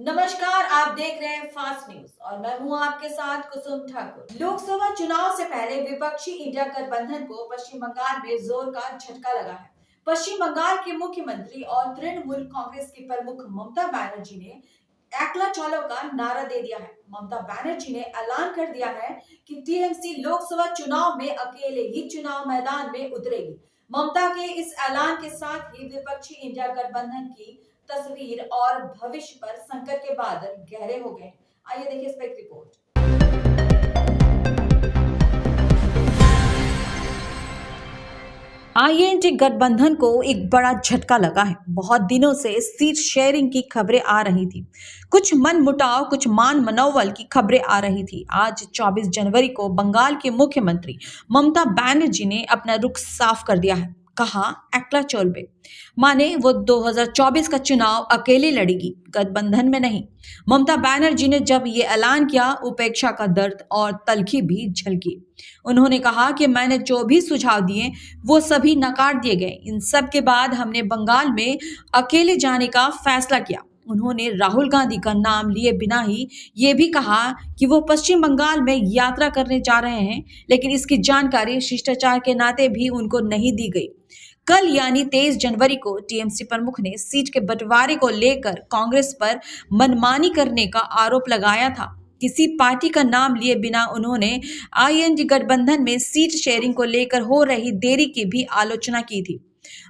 नमस्कार, आप देख रहे हैं फास्ट न्यूज और मैं हूं आपके साथ कुसुम ठाकुर। लोकसभा चुनाव से पहले विपक्षी इंडिया गठबंधन को पश्चिम बंगाल में जोर का झटका लगा है। पश्चिम बंगाल के मुख्यमंत्री और तृणमूल कांग्रेस की प्रमुख ममता बनर्जी ने एकला चलो का नारा दे दिया है। ममता बनर्जी ने ऐलान कर दिया है कि टीएमसी लोकसभा चुनाव में अकेले ही चुनाव मैदान में उतरेगी। ममता के इस ऐलान के साथ ही विपक्षी इंडिया गठबंधन की तस्वीर और भविष्य पर संकट के बादल गहरे हो गए। आइए देखिए इस पर एक रिपोर्ट। आईएनटी गठबंधन को एक बड़ा झटका लगा है। बहुत दिनों से सीट शेयरिंग की खबरें आ रही थी, कुछ मनमुटाव, कुछ मान मनोवल की खबरें आ रही थी। आज 24 जनवरी को बंगाल के मुख्यमंत्री ममता बनर्जी ने अपना रुख साफ कर दिया है। कहा, एकला चलबे, माने वो 2024 का चुनाव अकेले लड़ेगी, गठबंधन में नहीं। ममता बनर्जी ने जब ये ऐलान किया, उपेक्षा का दर्द और तलखी भी झलकी। उन्होंने कहा कि मैंने जो भी सुझाव दिए वो सभी नकार दिए गए। इन सब के बाद हमने बंगाल में अकेले जाने का फैसला किया। उन्होंने राहुल गांधी का नाम लिए बिना ही ये भी कहा कि वो पश्चिम बंगाल में यात्रा करने जा रहे हैं, लेकिन इसकी जानकारी शिष्टाचार के नाते भी उनको नहीं दी गई। कल यानी 23 जनवरी को टीएमसी प्रमुख ने सीट के बंटवारे को लेकर कांग्रेस पर मनमानी करने का आरोप लगाया था। किसी पार्टी का नाम लिए बिना उन्होंने आईएनडी गठबंधन में सीट शेयरिंग को लेकर हो रही देरी की भी आलोचना की थी।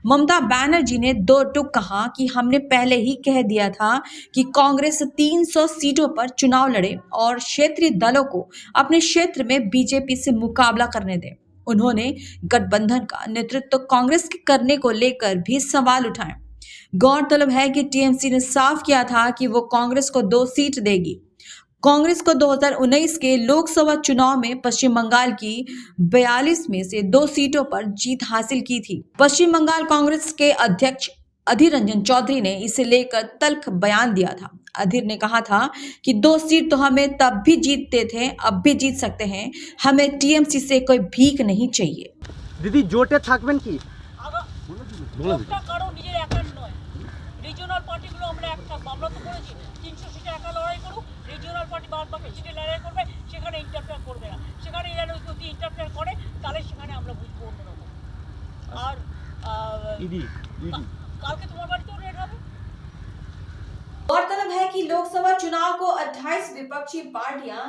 ममता बनर्जी ने दो टूक कहा कि हमने पहले ही कह दिया था कि कांग्रेस 300 सीटों पर चुनाव लड़े और क्षेत्रीय दलों को अपने क्षेत्र में बीजेपी से मुकाबला करने दें। उन्होंने गठबंधन का नेतृत्व कांग्रेस के करने को लेकर भी सवाल उठाए। गौरतलब है कि टीएमसी ने साफ किया था कि वो कांग्रेस को 2 सीट देगी। कांग्रेस को 2019 के लोकसभा चुनाव में पश्चिम बंगाल की 42 में से 2 सीटों पर जीत हासिल की थी। पश्चिम बंगाल कांग्रेस के अध्यक्ष अधीर रंजन चौधरी ने इसे लेकर तल्ख बयान दिया था। अधीर ने कहा था कि 2 सीट तो हमें तब भी जीतते थे, अब भी जीत सकते हैं। हमें टीएमसी से कोई भीख नहीं चाहिए। दीदी জোটে থাকবেন কি? জোটটা কারো নিজের একার নয়। রিজিওনাল পার্টিগুলো আমরা এক থাকবো। আমরা তো করেছি 300 সিটে একা লড়াই করুক, রিজিওনাল পার্টি বাদ বাকি সিটে লড়াই করবে, সেখানে ইন্টারফেয়ার করবে না। সেখানে এরা যদি ইন্টারফেয়ার করে তাহলে সেখানে আমরা বুঝবো অন্যরকম। আর দিদি কালকে তোমার বাড়িতেও রেড হবে। गौरतलब है कि लोकसभा चुनाव को 28 विपक्षी पार्टियां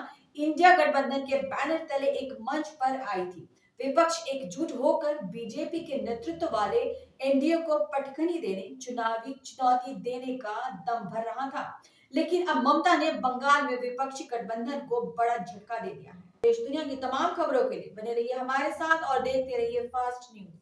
इंडिया गठबंधन के बैनर तले एक मंच पर आई थी। विपक्ष एकजुट होकर बीजेपी के नेतृत्व वाले एनडीए को पटखनी देने, चुनावी चुनौती देने का दम भर रहा था। लेकिन अब ममता ने बंगाल में विपक्षी गठबंधन को बड़ा झटका दे दिया है। देश दुनिया की तमाम खबरों के लिए बने रहिए हमारे साथ और देखते रहिए फास्ट न्यूज।